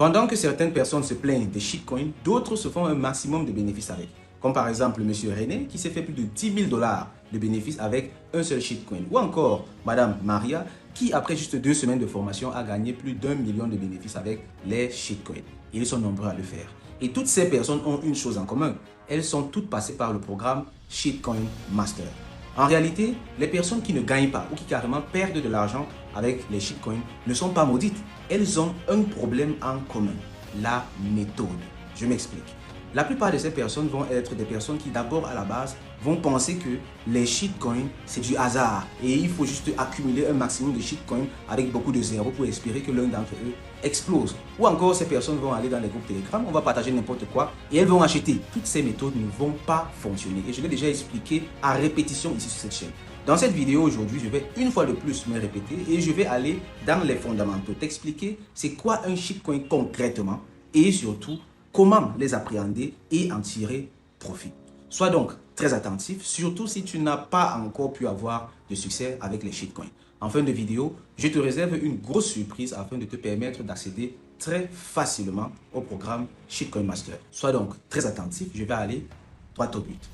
Pendant que certaines personnes se plaignent des shitcoins, d'autres se font un maximum de bénéfices avec. Comme par exemple M. René qui s'est fait plus de 10 000 $ de bénéfices avec un seul shitcoin. Ou encore Madame Maria qui après juste 2 semaines de formation a gagné plus d'1 million de bénéfices avec les shitcoins. Ils sont nombreux à le faire. Et toutes ces personnes ont une chose en commun. Elles sont toutes passées par le programme Shitcoin Master. En réalité, les personnes qui ne gagnent pas ou qui carrément perdent de l'argent avec les shitcoins ne sont pas maudites. Elles ont un problème en commun, la méthode. Je m'explique. La plupart de ces personnes vont être des personnes qui d'abord à la base vont penser que les shitcoins c'est du hasard et il faut juste accumuler un maximum de shitcoins avec beaucoup de zéros pour espérer que l'un d'entre eux explose. Ou encore ces personnes vont aller dans les groupes Telegram, on va partager n'importe quoi et elles vont acheter. Toutes ces méthodes ne vont pas fonctionner et je l'ai déjà expliqué à répétition ici sur cette chaîne. Dans cette vidéo aujourd'hui, je vais une fois de plus me répéter et je vais aller dans les fondamentaux, t'expliquer c'est quoi un shitcoin concrètement et surtout comment les appréhender et en tirer profit. Sois donc très attentif, surtout si tu n'as pas encore pu avoir de succès avec les shitcoins. En fin de vidéo, je te réserve une grosse surprise afin de te permettre d'accéder très facilement au programme Shitcoin Master. Sois donc très attentif, je vais aller droit au but.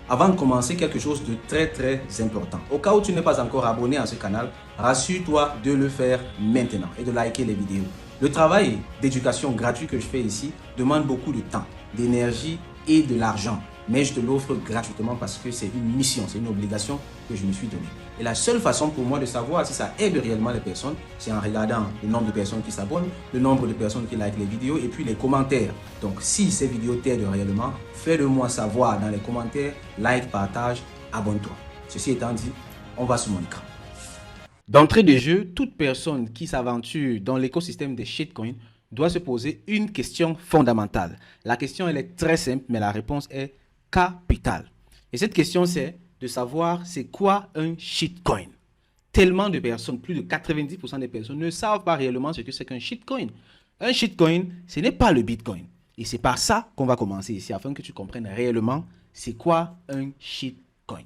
Avant de commencer, quelque chose de très important. Au cas où tu n'es pas encore abonné à ce canal, rassure-toi de le faire maintenant et de liker les vidéos. Le travail d'éducation gratuit que je fais ici demande beaucoup de temps, d'énergie et de l'argent. Mais je te l'offre gratuitement parce que c'est une mission, c'est une obligation que je me suis donnée. Et la seule façon pour moi de savoir si ça aide réellement les personnes, c'est en regardant le nombre de personnes qui s'abonnent, le nombre de personnes qui likent les vidéos et puis les commentaires. Donc si ces vidéos t'aident réellement, fais-le moi savoir dans les commentaires, like, partage, abonne-toi. Ceci étant dit, on va sur mon écran. D'entrée de jeu, toute personne qui s'aventure dans l'écosystème des shitcoins doit se poser une question fondamentale. La question, elle est très simple, mais la réponse est capitale. Et cette question, c'est de savoir c'est quoi un shitcoin. Tellement de personnes, plus de 90% des personnes ne savent pas réellement ce que c'est qu'un shitcoin. Un shitcoin, ce n'est pas le bitcoin. Et c'est par ça qu'on va commencer ici, afin que tu comprennes réellement c'est quoi un shitcoin.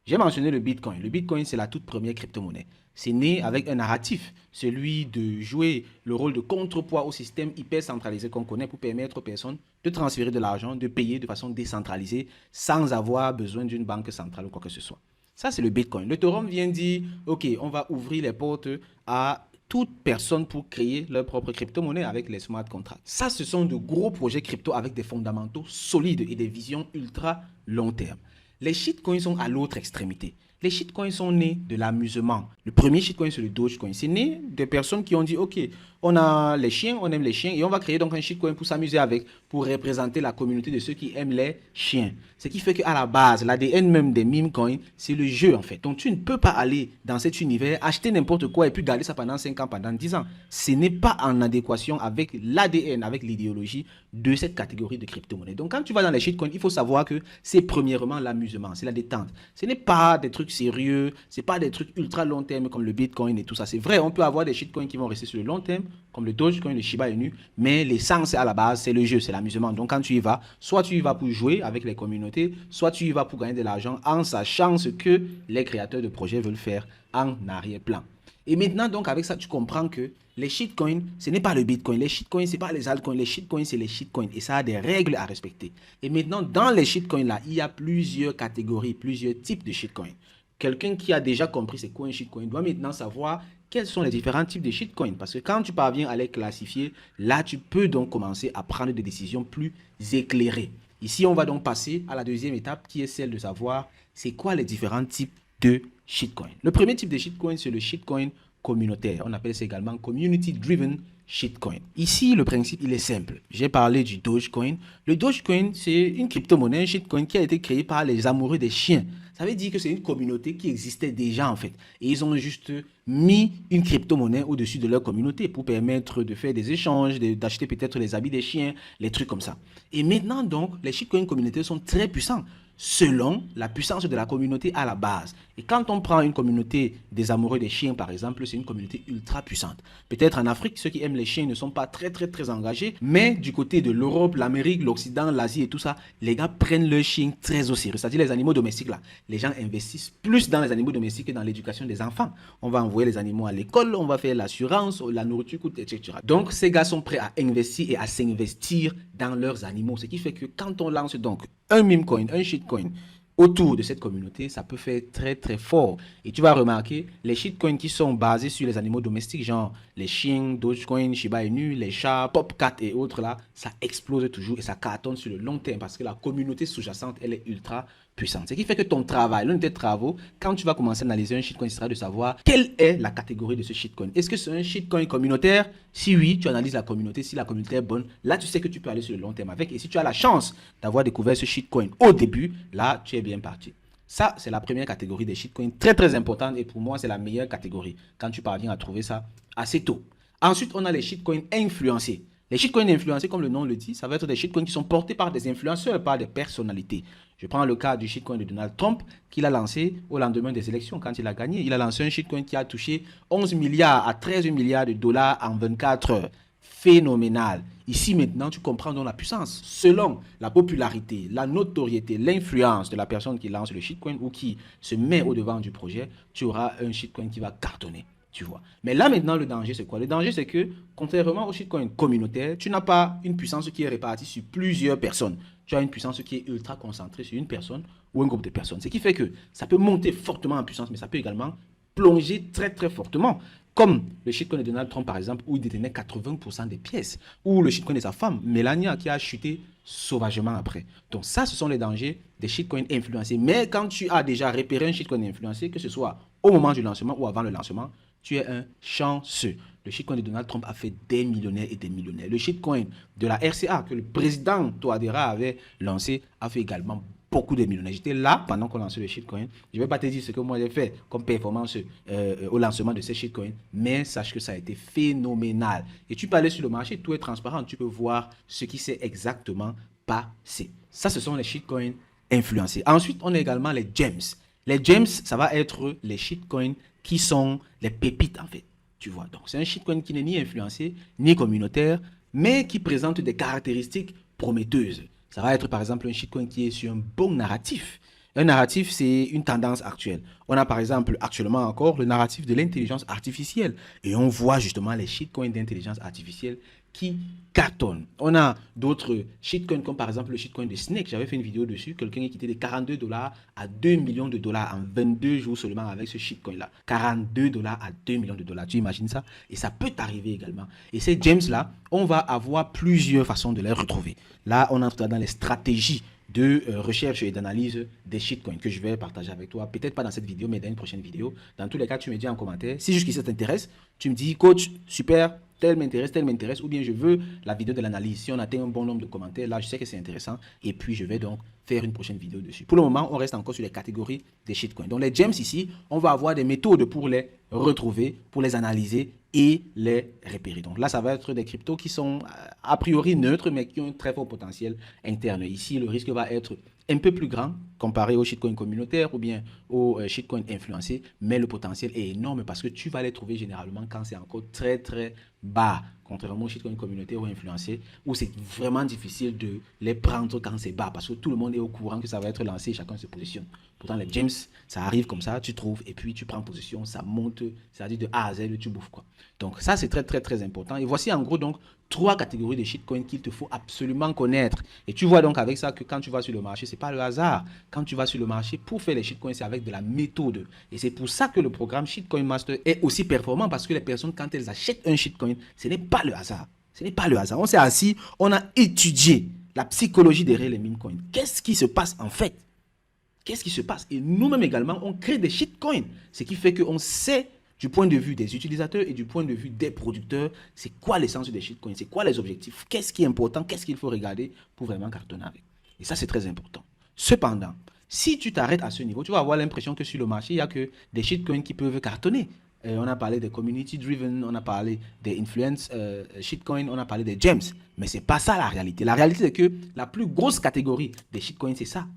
J'ai mentionné le bitcoin. Le bitcoin, c'est la toute première crypto-monnaie. C'est né avec un narratif, celui de jouer le rôle de contrepoids au système hyper centralisé qu'on connaît pour permettre aux personnes de transférer de l'argent, de payer de façon décentralisée sans avoir besoin d'une banque centrale ou quoi que ce soit. Ça, c'est le bitcoin. Le Ethereum vient dire, OK, on va ouvrir les portes à toute personne pour créer leur propre crypto-monnaie avec les smart contracts. Ça, ce sont de gros projets crypto avec des fondamentaux solides et des visions ultra long terme. Les shitcoins sont à l'autre extrémité. Les shitcoins sont nés de l'amusement. Le premier shitcoin, c'est le Dogecoin. C'est né des personnes qui ont dit, OK, on a les chiens, on aime les chiens, et on va créer donc un shitcoin pour s'amuser avec, pour représenter la communauté de ceux qui aiment les chiens. Ce qui fait qu'à la base, l'ADN même des meme coins, c'est le jeu en fait. Donc tu ne peux pas aller dans cet univers, acheter n'importe quoi et puis garder ça pendant 5 ans, pendant 10 ans. Ce n'est pas en adéquation avec l'ADN, avec l'idéologie de cette catégorie de crypto-monnaie. Donc quand tu vas dans les shitcoins, il faut savoir que c'est premièrement l'amusement, c'est la détente. Ce n'est pas des trucs sérieux, ce n'est pas des trucs ultra long terme comme le Bitcoin et tout ça. C'est vrai, on peut avoir des shitcoins qui vont rester sur le long terme, comme le Dogecoin, le Shiba Inu, mais l'essence à la base, c'est le jeu, c'est l'amusement. Donc quand tu y vas, soit tu y vas pour jouer avec les communautés, soit tu y vas pour gagner de l'argent en sachant ce que les créateurs de projets veulent faire en arrière-plan. Et maintenant, donc, avec ça, tu comprends que les shitcoins, ce n'est pas le Bitcoin. Les shitcoins, ce n'est pas les altcoins. Les shitcoins, c'est les shitcoins. Et ça a des règles à respecter. Et maintenant, dans les shitcoins, là, il y a plusieurs catégories, plusieurs types de shitcoins. Quelqu'un qui a déjà compris c'est quoi un shitcoin doit maintenant savoir quels sont les différents types de shitcoins. Parce que quand tu parviens à les classifier, là, tu peux donc commencer à prendre des décisions plus éclairées. Ici, on va donc passer à la deuxième étape qui est celle de savoir c'est quoi les différents types de shitcoin. Le premier type de shitcoin, c'est le shitcoin communautaire. On appelle ça également community driven shitcoin. Ici, le principe, il est simple. J'ai parlé du Dogecoin. Le Dogecoin, c'est une crypto-monnaie, un shitcoin qui a été créé par les amoureux des chiens. Ça veut dire que c'est une communauté qui existait déjà en fait. Et ils ont juste mis une crypto-monnaie au-dessus de leur communauté pour permettre de faire des échanges, d'acheter peut-être les habits des chiens, les trucs comme ça. Et maintenant donc, les shitcoins communautaires sont très puissants. selon la puissance de la communauté à la base. Et quand on prend une communauté des amoureux des chiens, par exemple, c'est une communauté ultra puissante. Peut-être en Afrique, ceux qui aiment les chiens ne sont pas très engagés, mais du côté de l'Europe, l'Amérique, l'Occident, l'Asie et tout ça, les gars prennent leurs chiens très au sérieux. C'est-à-dire les animaux domestiques là. Les gens investissent plus dans les animaux domestiques que dans l'éducation des enfants. On va envoyer les animaux à l'école, on va faire l'assurance, la nourriture coûte, etc. Donc ces gars sont prêts à investir et à s'investir dans leurs animaux. Ce qui fait que quand on lance donc un meme coin, un shitcoin autour de cette communauté, ça peut faire très fort. Et tu vas remarquer, les shitcoins qui sont basés sur les animaux domestiques, genre les chiens, Dogecoin, Shiba Inu, les chats, Popcat et autres là, ça explose toujours et ça cartonne sur le long terme parce que la communauté sous-jacente, elle est ultra puissante. Ce qui fait que ton travail, l'un de tes travaux, quand tu vas commencer à analyser un shitcoin, ce sera de savoir quelle est la catégorie de ce shitcoin. Est-ce que c'est un shitcoin communautaire? Si oui, tu analyses la communauté. Si la communauté est bonne, là, tu sais que tu peux aller sur le long terme avec. Et si tu as la chance d'avoir découvert ce shitcoin au début, là, tu es bien parti. Ça, c'est la première catégorie des shitcoins, très importante. Et pour moi, c'est la meilleure catégorie quand tu parviens à trouver ça assez tôt. Ensuite, on a les shitcoins influencés. Les shitcoins influencés, comme le nom le dit, ça va être des shitcoins qui sont portés par des influenceurs, par des personnalités. Je prends le cas du shitcoin de Donald Trump qu'il a lancé au lendemain des élections quand il a gagné. Il a lancé un shitcoin qui a touché 11 milliards à 13 milliards de dollars en 24 heures. Phénoménal. Ici maintenant, tu comprends donc la puissance. Selon la popularité, la notoriété, l'influence de la personne qui lance le shitcoin ou qui se met au devant du projet, tu auras un shitcoin qui va cartonner. Tu vois. Mais là maintenant, le danger, c'est quoi? Le danger, c'est que, contrairement au shitcoin communautaire, tu n'as pas une puissance qui est répartie sur plusieurs personnes. Tu as une puissance qui est ultra concentrée sur une personne ou un groupe de personnes. Ce qui fait que ça peut monter fortement en puissance, mais ça peut également plonger très fortement. Comme le shitcoin de Donald Trump, par exemple, où il détenait 80% des pièces. Ou le shitcoin de sa femme, Melania, qui a chuté sauvagement après. Donc ça, ce sont les dangers des shitcoins influencés. Mais quand tu as déjà repéré un shitcoin influencé, que ce soit au moment du lancement ou avant le lancement, tu es un chanceux. Le shitcoin de Donald Trump a fait des millionnaires et des millionnaires. Le shitcoin de la RCA que le président Touadéra avait lancé a fait également beaucoup de millionnaires. J'étais là pendant qu'on lançait le shitcoin. Je ne vais pas te dire ce que moi j'ai fait comme performance au lancement de ces shitcoins, mais sache que ça a été phénoménal. Et tu peux aller sur le marché, tout est transparent. Tu peux voir ce qui s'est exactement passé. Ça, ce sont les shitcoins influencés. Ensuite, on a également les gems. Les gems, ça va être les shitcoins qui sont les pépites en fait. Tu vois, donc c'est un shitcoin qui n'est ni influencé, ni communautaire, mais qui présente des caractéristiques prometteuses. Ça va être par exemple un shitcoin qui est sur un bon narratif. Un narratif, c'est une tendance actuelle. On a par exemple actuellement encore le narratif de l'intelligence artificielle. Et on voit justement les shitcoins d'intelligence artificielle qui cartonnent. On a d'autres shitcoins comme par exemple le shitcoin de Snake. J'avais fait une vidéo dessus. Quelqu'un est quitté de 42 dollars à 2 millions de dollars en 22 jours seulement avec ce shitcoin-là. 42 dollars à 2 millions de dollars. Tu imagines ça? Et ça peut t'arriver également. Et ces gems-là, on va avoir plusieurs façons de les retrouver. Là, on entre dans les stratégies de recherche et d'analyse des shitcoins que je vais partager avec toi. Peut-être pas dans cette vidéo, mais dans une prochaine vidéo. Dans tous les cas, tu me dis en commentaire. Si jusqu'ici ça t'intéresse, tu me dis, coach, super, tel m'intéresse, ou bien je veux la vidéo de l'analyse. Si on atteint un bon nombre de commentaires, là, je sais que c'est intéressant. Et puis, je vais donc faire une prochaine vidéo dessus. Pour le moment, on reste encore sur les catégories des shitcoins. Donc, les gems ici, on va avoir des méthodes pour les retrouver, pour les analyser et les repérer. Donc là, ça va être des cryptos qui sont a priori neutres, mais qui ont un très fort potentiel interne. Ici, le risque va être un peu plus grand comparé aux shitcoins communautaires ou bien aux shitcoins influencés, mais le potentiel est énorme parce que tu vas les trouver généralement quand c'est encore très bas, contrairement aux shitcoins communautaires ou influencés, où c'est vraiment difficile de les prendre quand c'est bas parce que tout le monde est au courant que ça va être lancé et chacun se positionne. Pourtant, les gems, ça arrive comme ça, tu trouves et puis tu prends position, ça monte, c'est-à-dire de A à Z, tu bouffes quoi. Donc ça, c'est très important. Et voici en gros donc 3 catégories de shitcoins qu'il te faut absolument connaître. Et tu vois donc avec ça que quand tu vas sur le marché, c'est pas le hasard. Quand tu vas sur le marché pour faire les shitcoins, c'est avec de la méthode. Et c'est pour ça que le programme Shitcoin Master est aussi performant parce que les personnes, quand elles achètent un shitcoin, ce n'est pas le hasard. Ce n'est pas le hasard. On s'est assis, on a étudié la psychologie derrière les meme coins. Qu'est-ce qui se passe en fait? Qu'est-ce qui se passe? Et nous-mêmes également, on crée des shitcoins. Ce qui fait qu'on sait du point de vue des utilisateurs et du point de vue des producteurs, c'est quoi l'essence des shitcoins, c'est quoi les objectifs, qu'est-ce qui est important, qu'est-ce qu'il faut regarder pour vraiment cartonner avec. Et ça, c'est très important. Cependant, si tu t'arrêtes à ce niveau, tu vas avoir l'impression que sur le marché, il n'y a que des shitcoins qui peuvent cartonner. On a parlé des community driven, on a parlé des influence shitcoins, on a parlé des gems. Mais ce n'est pas ça la réalité. La réalité, c'est que la plus grosse catégorie des shitcoins, c'est ça.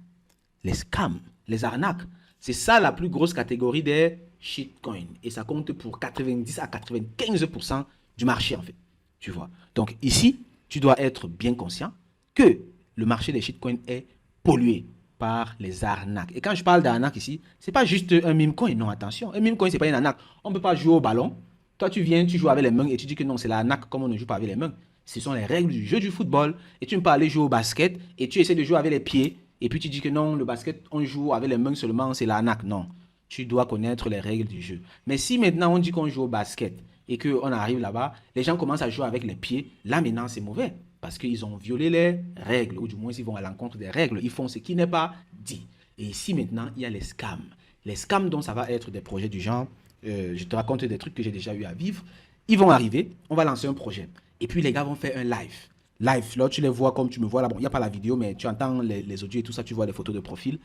les scams, les arnaques. C'est ça la plus grosse catégorie des shitcoins. Et ça compte pour 90 à 95% du marché, en fait. Tu vois. Donc ici, tu dois être bien conscient que le marché des shitcoins est pollué par les arnaques. Et quand je parle d'arnaque ici, c'est pas juste un meme coin. Non, attention. Un meme coin, c'est pas une arnaque. On ne peut pas jouer au ballon. Toi, tu viens, tu joues avec les mains et tu dis que non, c'est l'arnaque comme on ne joue pas avec les mains. Ce sont les règles du jeu du football. Et tu ne peux pas aller jouer au basket et tu essaies de jouer avec les pieds. Et puis tu dis que non, le basket, on joue avec les mains seulement, c'est l'arnaque. Non. Tu dois connaître les règles du jeu. Mais si maintenant on dit qu'on joue au basket et qu'on arrive là-bas, les gens commencent à jouer avec les pieds, là maintenant c'est mauvais. Parce qu'ils ont violé les règles, ou du moins ils vont à l'encontre des règles. Ils font ce qui n'est pas dit. Et ici maintenant, il y a les scams. Les scams dont ça va être des projets du genre, je te raconte des trucs que j'ai déjà eu à vivre. Ils vont arriver, on va lancer un projet. Et puis les gars vont faire un live. Live, là tu les vois comme tu me vois là. Bon, il n'y a pas la vidéo, mais tu entends les audios et tout ça, tu vois les photos de profil.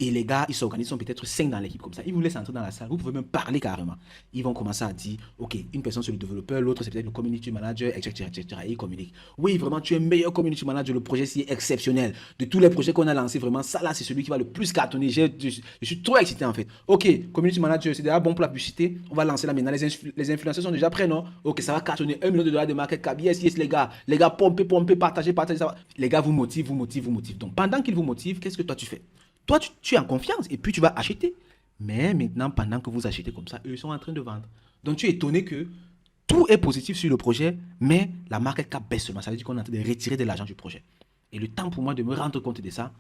Et les gars, ils s'organisent, ils sont peut-être 5 dans l'équipe comme ça. Ils vous laissent entrer dans la salle. Vous pouvez même parler carrément. Ils vont commencer à dire, OK, une personne c'est le développeur, l'autre c'est peut-être le community manager, etc., etc. Et ils communiquent. Oui, vraiment, tu es meilleur community manager. Le projet c'est exceptionnel. De tous les projets qu'on a lancés, vraiment, ça là, c'est celui qui va le plus cartonner. Je suis trop excité en fait. OK, community manager, c'est déjà bon pour la publicité. On va lancer là maintenant. Les influenceurs sont déjà prêts, non? OK, ça va cartonner 1 million de dollars de market cap. Yes, yes, les gars. Les gars, pompez, pompez, partagez, partagez. Ça va. Les gars vous motivent, vous motivent, vous motivent. Donc, pendant qu'ils vous motivent, qu'est-ce que toi tu fais? Toi, tu es en confiance et puis tu vas acheter. Mais maintenant, pendant que vous achetez comme ça, eux sont en train de vendre. Donc, tu es étonné que tout est positif sur le projet, mais la market cap baisse seulement. Ça veut dire qu'on est en train de retirer de l'argent du projet. Et le temps pour moi de me rendre compte de ça,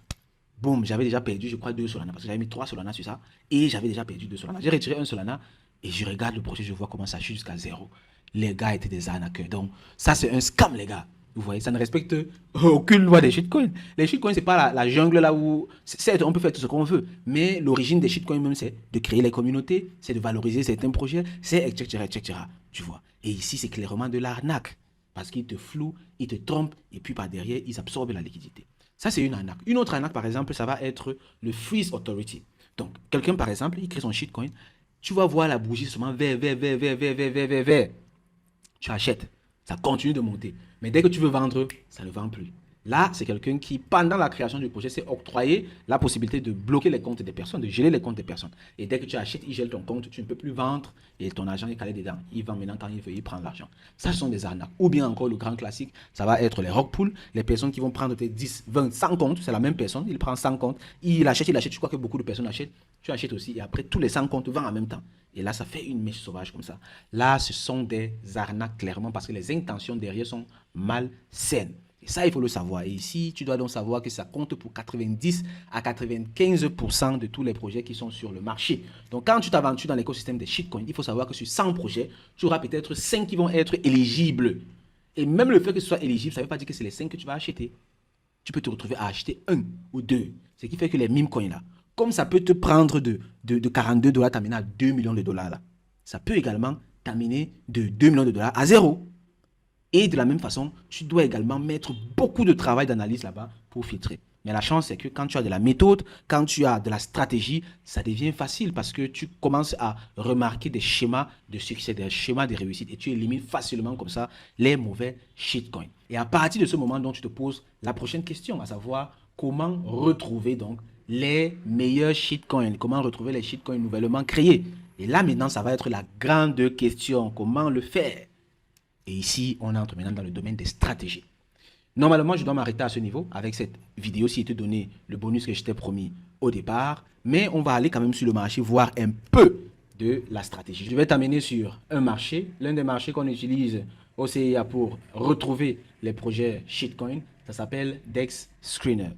boum, j'avais déjà perdu, je crois, 2 Solana. Parce que j'avais mis 3 Solana sur ça. Et j'avais déjà perdu 2 Solana. J'ai retiré 1 Solana et je regarde le projet, je vois comment ça chute jusqu'à 0. Les gars étaient des arnaqueurs. Donc, ça, c'est un scam, les gars. Vous voyez, ça ne respecte aucune loi des shitcoins. Les shitcoins, c'est pas la jungle là où... Certes, on peut faire tout ce qu'on veut, mais l'origine des shitcoins même, c'est de créer les communautés, c'est de valoriser certains projets, c'est etc., etc. Tu vois. Et ici, c'est clairement de l'arnaque. Parce qu'ils te flouent, ils te trompent, et puis par derrière, ils absorbent la liquidité. Ça, c'est une arnaque. Une autre arnaque, par exemple, ça va être le Freeze Authority. Donc, quelqu'un, par exemple, il crée son shitcoin, tu vas voir la bougie seulement vert, vert, vert, vert, vert, vert, vert, vert, vert. Tu achètes. Ça continue de monter. Mais dès que tu veux vendre, ça ne vend plus. Là, c'est quelqu'un qui, pendant la création du projet, s'est octroyé la possibilité de bloquer les comptes des personnes, de geler les comptes des personnes. Et dès que tu achètes, il gèle ton compte, tu ne peux plus vendre et ton argent est calé dedans. Il vend maintenant quand il veut, il prend l'argent. Ça, ce sont des arnaques. Ou bien encore, le grand classique, ça va être les rug pulls, les personnes qui vont prendre tes 10, 20, 100 comptes. C'est la même personne, il prend 100 comptes, il achète. Je crois que beaucoup de personnes achètent. Tu achètes aussi et après, tous les 100 comptes vendent en même temps. Et là, ça fait une mèche sauvage comme ça. Là, ce sont des arnaques clairement parce que les intentions derrière sont malsaines. Et ça, il faut le savoir. Et ici, tu dois donc savoir que ça compte pour 90 à 95% de tous les projets qui sont sur le marché. Donc, quand tu t'aventures dans l'écosystème des shitcoins, il faut savoir que sur 100 projets, tu auras peut-être 5 qui vont être éligibles. Et même le fait que ce soit éligible, ça ne veut pas dire que c'est les 5 que tu vas acheter. Tu peux te retrouver à acheter 1 ou 2. Ce qui fait que les meme coins là, comme ça peut te prendre de 42 dollars, t'amener à 2 millions de dollars là. Ça peut également t'amener de 2 millions de dollars à 0. Et de la même façon, tu dois également mettre beaucoup de travail d'analyse là-bas pour filtrer. Mais la chance, c'est que quand tu as de la méthode, quand tu as de la stratégie, ça devient facile parce que tu commences à remarquer des schémas de succès, des schémas de réussite et tu élimines facilement comme ça les mauvais shitcoins. Et à partir de ce moment, donc, tu te poses la prochaine question, à savoir comment retrouver donc les meilleurs shitcoins, comment retrouver les shitcoins nouvellement créés. Et là, maintenant, ça va être la grande question, comment le faire? Et ici, on entre maintenant dans le domaine des stratégies. Normalement, je dois m'arrêter à ce niveau avec cette vidéo s'il te donné le bonus que je t'ai promis au départ. Mais on va aller quand même sur le marché, voir un peu de la stratégie. Je vais t'amener sur un marché, l'un des marchés qu'on utilise au CIA pour retrouver les projets shitcoin. Ça s'appelle DEX Screener.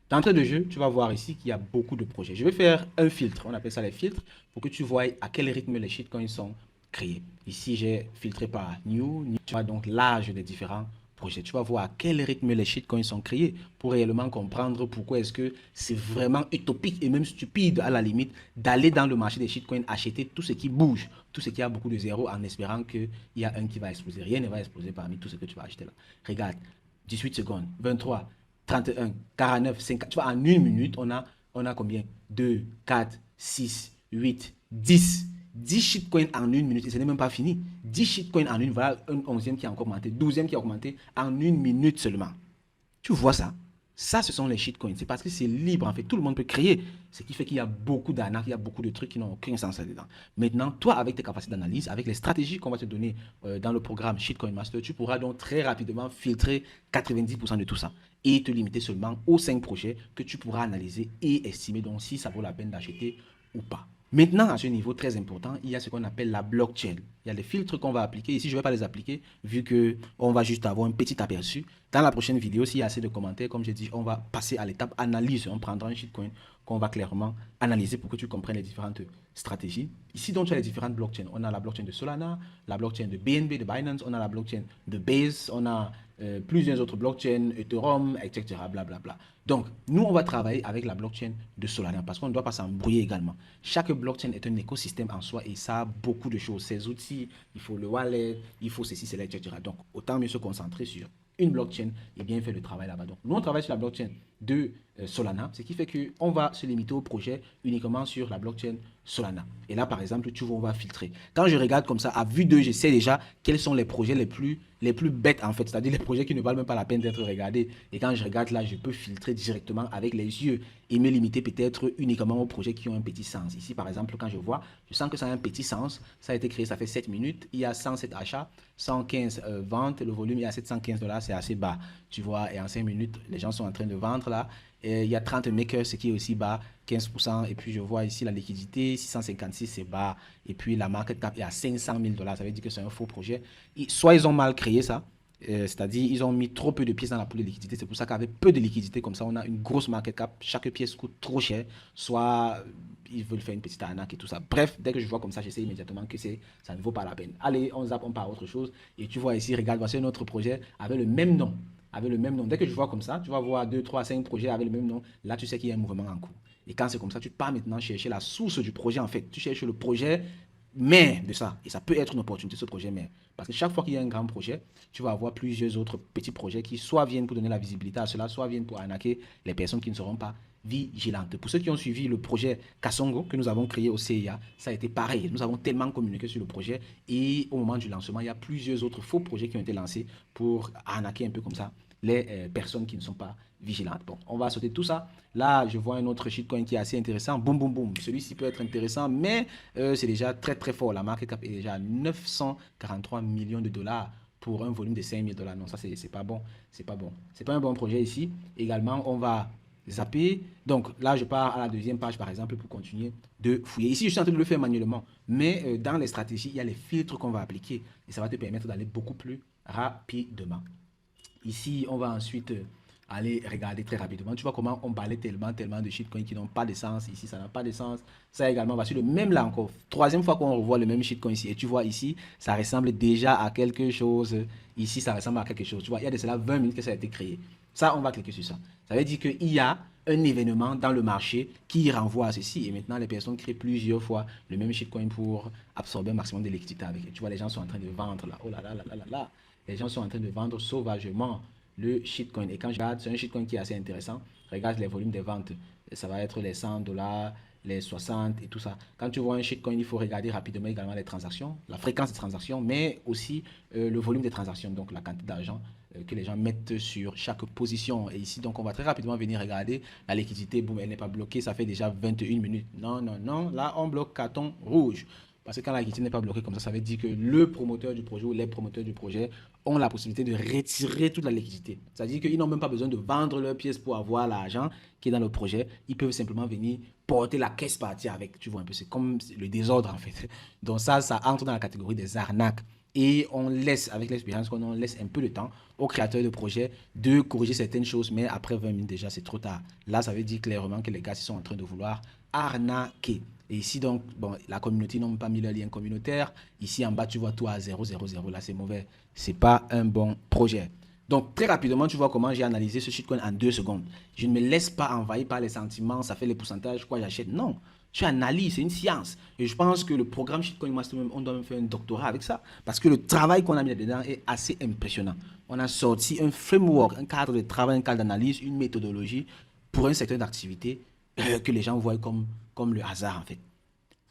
D'entrée de jeu, tu vas voir ici qu'il y a beaucoup de projets. Je vais faire un filtre, on appelle ça les filtres, pour que tu vois à quel rythme les shitcoins sont créés. Ici, j'ai filtré par New. Tu vois donc l'âge des différents projets. Tu vas voir à quel rythme les shitcoins sont créés pour réellement comprendre pourquoi est-ce que c'est vraiment utopique et même stupide à la limite d'aller dans le marché des shitcoins, acheter tout ce qui bouge, tout ce qui a beaucoup de zéros en espérant qu'il y a un qui va exploser. Rien ne va exploser parmi tout ce que tu vas acheter là. Regarde, 18 secondes, 23, 31, 49, 50. Tu vois, en une minute, on a combien? 2, 4, 6, 8, 10. 10 shitcoins en une minute et ce n'est même pas fini. 10 shitcoins en une, voilà un 11e qui a encore augmenté, 12e qui a augmenté en une minute seulement. Tu vois ça? Ça, ce sont les shitcoins. C'est parce que c'est libre, en fait. Tout le monde peut créer. Ce qui fait qu'il y a beaucoup d'arnaques, il y a beaucoup de trucs qui n'ont aucun sens là-dedans. Maintenant, toi, avec tes capacités d'analyse, avec les stratégies qu'on va te donner dans le programme Shitcoin Master, tu pourras donc très rapidement filtrer 90% de tout ça et te limiter seulement aux 5 projets que tu pourras analyser et estimer donc si ça vaut la peine d'acheter ou pas. Maintenant, à ce niveau très important, il y a ce qu'on appelle la blockchain. Il y a les filtres qu'on va appliquer. Ici, je ne vais pas les appliquer vu qu'on va juste avoir un petit aperçu. Dans la prochaine vidéo, s'il y a assez de commentaires, comme je dis, on va passer à l'étape analyse. On prendra un shitcoin qu'on va clairement analyser pour que tu comprennes les différentes stratégies. Ici, donc, tu as les différentes blockchains. On a la blockchain de Solana, la blockchain de BNB, de Binance, on a la blockchain de Base, on a plusieurs autres blockchains, Ethereum, etc. Blablabla. Donc, nous, on va travailler avec la blockchain de Solana parce qu'on ne doit pas s'embrouiller également. Chaque blockchain est un écosystème en soi et ça a beaucoup de choses. Ses outils, il faut le wallet, il faut ceci, cela, etc. Donc, autant mieux se concentrer sur une blockchain et bien faire le travail là-bas. Donc, nous, on travaille sur la blockchain de Solana, ce qui fait qu'on va se limiter au projet uniquement sur la blockchain Solana. Et là, par exemple, tu vois, on va filtrer. Quand je regarde comme ça, à vue d'œil, je sais déjà quels sont les projets les plus bêtes, en fait, c'est-à-dire les projets qui ne valent même pas la peine d'être regardés. Et quand je regarde là, je peux filtrer directement avec les yeux et me limiter peut-être uniquement aux projets qui ont un petit sens. Ici, par exemple, quand je vois, je sens que ça a un petit sens. Ça a été créé, ça fait 7 minutes. Il y a 107 achats, 115 ventes. Le volume, il y a 715 $, c'est assez bas. Tu vois, et en 5 minutes, les gens sont en train de vendre là. Et il y a 30 makers, ce qui est aussi bas, 15%. Et puis, je vois ici la liquidité, 656, c'est bas. Et puis, la market cap est à 500 000 $. Ça veut dire que c'est un faux projet. Soit ils ont mal créé ça, c'est-à-dire ils ont mis trop peu de pièces dans la poule de liquidité. C'est pour ça qu'avec peu de liquidité, comme ça, on a une grosse market cap. Chaque pièce coûte trop cher. Soit ils veulent faire une petite arnaque et tout ça. Bref, dès que je vois comme ça, j'essaie immédiatement que ça ne vaut pas la peine. Allez, on zappe, on part à autre chose. Et tu vois ici, regarde, voici un autre projet avec le même nom. Avec le même nom. Dès que je vois comme ça, tu vas voir 2, 3, 5 projets avec le même nom. Là, tu sais qu'il y a un mouvement en cours. Et quand c'est comme ça, tu pars maintenant chercher la source du projet en fait. Tu cherches le projet mère de ça. Et ça peut être une opportunité, ce projet mère. Parce que chaque fois qu'il y a un grand projet, tu vas avoir plusieurs autres petits projets qui soit viennent pour donner la visibilité à cela, soit viennent pour arnaquer les personnes qui ne seront pas vigilantes. Pour ceux qui ont suivi le projet Kasongo que nous avons créé au CIA, ça a été pareil. Nous avons tellement communiqué sur le projet et au moment du lancement, il y a plusieurs autres faux projets qui ont été lancés pour arnaquer un peu comme ça les personnes qui ne sont pas vigilantes. Bon, on va sauter tout ça. Là, je vois un autre shitcoin qui est assez intéressant. Boum, boum, boum. Celui-ci peut être intéressant, mais c'est déjà très, très fort. La market cap est déjà à 943 millions de dollars pour un volume de 5 000 $. Non, ça, c'est pas bon. C'est pas bon. C'est pas un bon projet ici. Également, on va zapper. Donc là, je pars à la deuxième page, par exemple, pour continuer de fouiller. Ici, je suis en train de le faire manuellement. Mais dans les stratégies, il y a les filtres qu'on va appliquer. Et ça va te permettre d'aller beaucoup plus rapidement. Ici, on va ensuite aller regarder très rapidement. Tu vois comment on balaye tellement de shitcoins qui n'ont pas de sens. Ici, ça n'a pas de sens. Ça également va sur le même là encore. Troisième fois qu'on revoit le même shitcoin ici. Et tu vois ici, ça ressemble déjà à quelque chose. Ici, ça ressemble à quelque chose. Tu vois, il y a de cela 20 minutes que ça a été créé. Ça, on va cliquer sur ça. Ça veut dire qu'il y a un événement dans le marché qui renvoie à ceci. Et maintenant, les personnes créent plusieurs fois le même shitcoin pour absorber un maximum de liquidité avec. Tu vois, les gens sont en train de vendre là. Oh là là là là là là. Les gens sont en train de vendre sauvagement le shitcoin. Et quand je regarde, c'est un shitcoin qui est assez intéressant. Regarde les volumes des ventes. Ça va être les 100 $, les 60 et tout ça. Quand tu vois un shitcoin, il faut regarder rapidement également les transactions, la fréquence des transactions, mais aussi le volume des transactions, donc la quantité d'argent que les gens mettent sur chaque position. Et ici, donc, on va très rapidement venir regarder la liquidité. Boum, elle n'est pas bloquée. Ça fait déjà 21 minutes. Non, non, non. Là, on bloque carton rouge. Parce que quand la liquidité n'est pas bloquée comme ça veut dire que le promoteur du projet ou les promoteurs du projet ont la possibilité de retirer toute la liquidité. C'est-à-dire qu'ils n'ont même pas besoin de vendre leurs pièces pour avoir l'argent qui est dans le projet. Ils peuvent simplement venir porter la caisse partie avec. Tu vois un peu, c'est comme le désordre en fait. Donc ça entre dans la catégorie des arnaques. Et on laisse, avec l'expérience qu'on laisse un peu de temps aux créateurs de projets de corriger certaines choses, mais après 20 minutes déjà, c'est trop tard. Là, ça veut dire clairement que les gars sont en train de vouloir arnaquer. Et ici, donc, bon, la communauté n'a pas mis le lien communautaire. Ici, en bas, tu vois tout à 0, 0, 0. Là, c'est mauvais. C'est pas un bon projet. Donc, très rapidement, tu vois comment j'ai analysé ce shitcoin en 2 secondes. Je ne me laisse pas envahir par les sentiments, ça fait les pourcentages, quoi, j'achète. Non, tu analyses, c'est une science. Et je pense que le programme Shitcoin Master, on doit même faire un doctorat avec ça. Parce que le travail qu'on a mis là-dedans est assez impressionnant. On a sorti un framework, un cadre de travail, un cadre d'analyse, une méthodologie pour un secteur d'activité que les gens voient comme le hasard, en fait.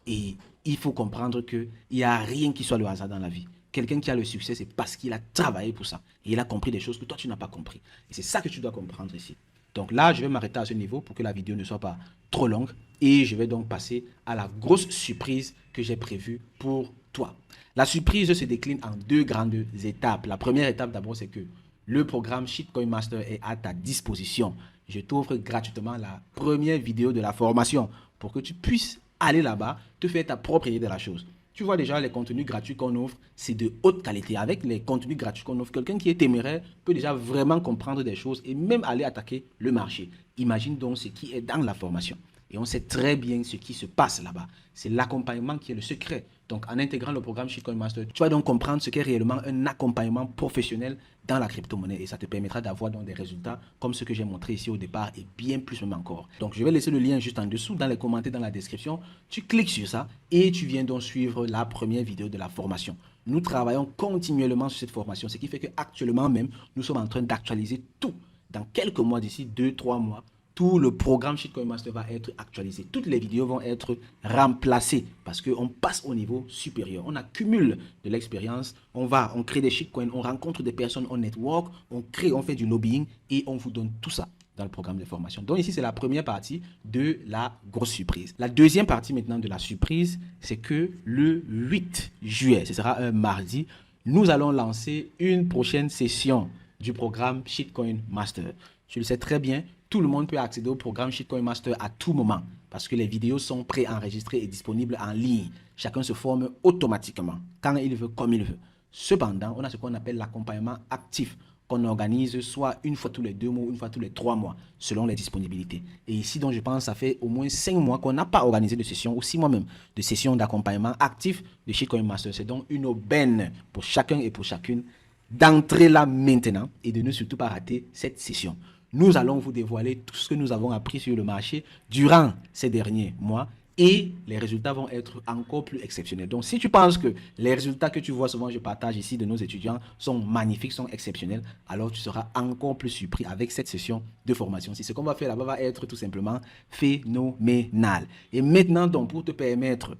Et il faut comprendre qu'il n'y a rien qui soit le hasard dans la vie. Quelqu'un qui a le succès, c'est parce qu'il a travaillé pour ça. Et il a compris des choses que toi, tu n'as pas compris. Et c'est ça que tu dois comprendre ici. Donc là, je vais m'arrêter à ce niveau pour que la vidéo ne soit pas trop longue et je vais donc passer à la grosse surprise que j'ai prévue pour toi. La surprise se décline en deux grandes étapes. La première étape d'abord, c'est que le programme Shitcoin Master est à ta disposition. Je t'offre gratuitement la première vidéo de la formation pour que tu puisses aller là-bas, te faire ta propre idée de la chose. Tu vois déjà les contenus gratuits qu'on offre, c'est de haute qualité. Avec les contenus gratuits qu'on offre, quelqu'un qui est téméraire peut déjà vraiment comprendre des choses et même aller attaquer le marché. Imagine donc ce qui est dans la formation. Et on sait très bien ce qui se passe là-bas. C'est l'accompagnement qui est le secret. Donc, en intégrant le programme Shitcoin Master, tu vas donc comprendre ce qu'est réellement un accompagnement professionnel dans la crypto-monnaie. Et ça te permettra d'avoir donc des résultats comme ce que j'ai montré ici au départ et bien plus même encore. Donc, je vais laisser le lien juste en dessous, dans les commentaires, dans la description. Tu cliques sur ça et tu viens donc suivre la première vidéo de la formation. Nous travaillons continuellement sur cette formation, ce qui fait qu'actuellement même, nous sommes en train d'actualiser tout. Dans quelques mois, d'ici 2-3 mois, tout le programme Shitcoin Master va être actualisé. Toutes les vidéos vont être remplacées parce qu'on passe au niveau supérieur. On accumule de l'expérience, on crée des shitcoins, on rencontre des personnes, on network, on fait du lobbying et on vous donne tout ça dans le programme de formation. Donc ici, c'est la première partie de la grosse surprise. La deuxième partie maintenant de la surprise, c'est que le 8 juillet, ce sera un mardi, nous allons lancer une prochaine session du programme Shitcoin Master. Tu le sais très bien, tout le monde peut accéder au programme Shitcoin Master à tout moment parce que les vidéos sont préenregistrées et disponibles en ligne. Chacun se forme automatiquement, quand il veut, comme il veut. Cependant, on a ce qu'on appelle l'accompagnement actif qu'on organise soit une fois tous les 2 mois, une fois tous les 3 mois, selon les disponibilités. Et ici, donc, je pense, ça fait au moins 5 mois qu'on n'a pas organisé de session, ou 6 mois même, de session d'accompagnement actif de Shitcoin Master. C'est donc une aubaine pour chacun et pour chacune d'entrer là maintenant et de ne surtout pas rater cette session. Nous allons vous dévoiler tout ce que nous avons appris sur le marché durant ces derniers mois et les résultats vont être encore plus exceptionnels. Donc, si tu penses que les résultats que tu vois souvent, je partage ici de nos étudiants, sont magnifiques, sont exceptionnels, alors tu seras encore plus surpris avec cette session de formation. Si ce qu'on va faire là-bas va être tout simplement phénoménal. Et maintenant, donc, pour te permettre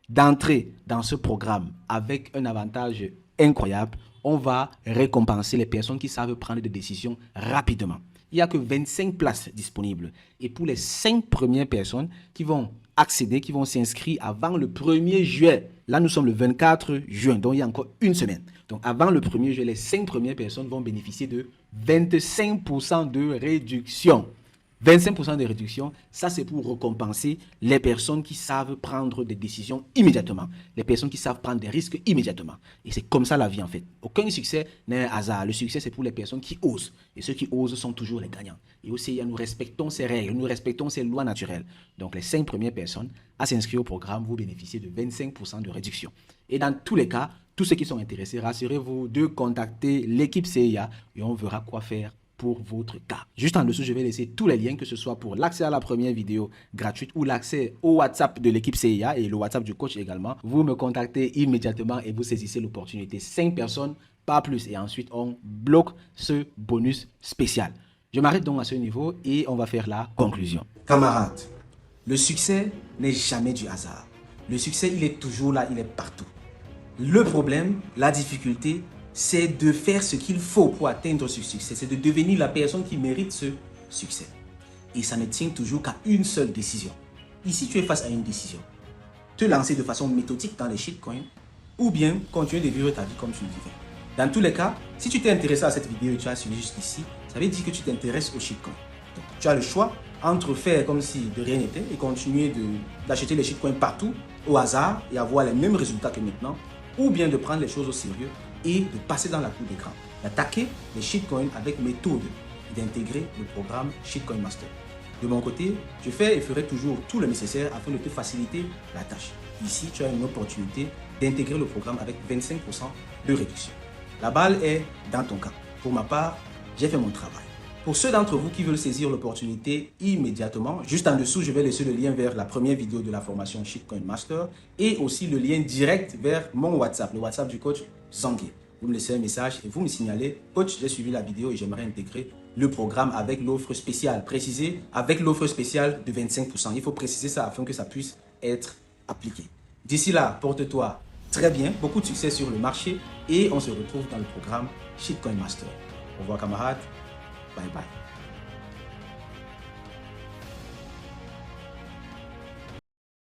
d'entrer dans ce programme avec un avantage incroyable, on va récompenser les personnes qui savent prendre des décisions rapidement. Il n'y a que 25 places disponibles. Et pour les 5 premières personnes qui vont accéder, qui vont s'inscrire avant le 1er juillet, là nous sommes le 24 juin, donc il y a encore une semaine. Donc avant le 1er juillet, les 5 premières personnes vont bénéficier de 25% de réduction. 25% de réduction, ça c'est pour récompenser les personnes qui savent prendre des décisions immédiatement, les personnes qui savent prendre des risques immédiatement. Et c'est comme ça la vie en fait. Aucun succès n'est un hasard. Le succès c'est pour les personnes qui osent. Et ceux qui osent sont toujours les gagnants. Et aussi, nous respectons ces règles, nous respectons ces lois naturelles. Donc les 5 premières personnes à s'inscrire au programme, vous bénéficiez de 25% de réduction. Et dans tous les cas, tous ceux qui sont intéressés, rassurez-vous de contacter l'équipe CIA et on verra quoi faire pour votre cas. Juste en dessous, je vais laisser tous les liens, que ce soit pour l'accès à la première vidéo gratuite ou l'accès au WhatsApp de l'équipe CIA et le WhatsApp du coach également. Vous me contactez immédiatement et vous saisissez l'opportunité. 5 personnes, pas plus. Et ensuite, on bloque ce bonus spécial. Je m'arrête donc à ce niveau et on va faire la conclusion. Camarades, le succès n'est jamais du hasard. Le succès, il est toujours là, il est partout. Le problème, la difficulté, c'est de faire ce qu'il faut pour atteindre ce succès. C'est de devenir la personne qui mérite ce succès. Et ça ne tient toujours qu'à une seule décision. Ici, tu es face à une décision. Te lancer de façon méthodique dans les shitcoins ou bien continuer de vivre ta vie comme tu le vivais. Dans tous les cas, si tu t'es intéressé à cette vidéo et tu as suivi jusqu'ici, ça veut dire que tu t'intéresses aux shitcoins. Donc, tu as le choix entre faire comme si de rien n'était et continuer d'acheter les shitcoins partout au hasard et avoir les mêmes résultats que maintenant, ou bien de prendre les choses au sérieux et de passer dans la cour d'écran, d'attaquer les shitcoins avec méthode et d'intégrer le programme Shitcoin Master. De mon côté, je fais et ferai toujours tout le nécessaire afin de te faciliter la tâche. Ici, tu as une opportunité d'intégrer le programme avec 25% de réduction. La balle est dans ton camp. Pour ma part, j'ai fait mon travail. Pour ceux d'entre vous qui veulent saisir l'opportunité immédiatement, juste en dessous, je vais laisser le lien vers la première vidéo de la formation Shitcoin Master et aussi le lien direct vers mon WhatsApp, le WhatsApp du coach Zangué. Vous me laissez un message et vous me signalez, coach, j'ai suivi la vidéo et j'aimerais intégrer le programme avec l'offre spéciale. Précisez avec l'offre spéciale de 25%. Il faut préciser ça afin que ça puisse être appliqué. D'ici là, porte-toi très bien, beaucoup de succès sur le marché et on se retrouve dans le programme Shitcoin Master. Au revoir camarades, bye bye.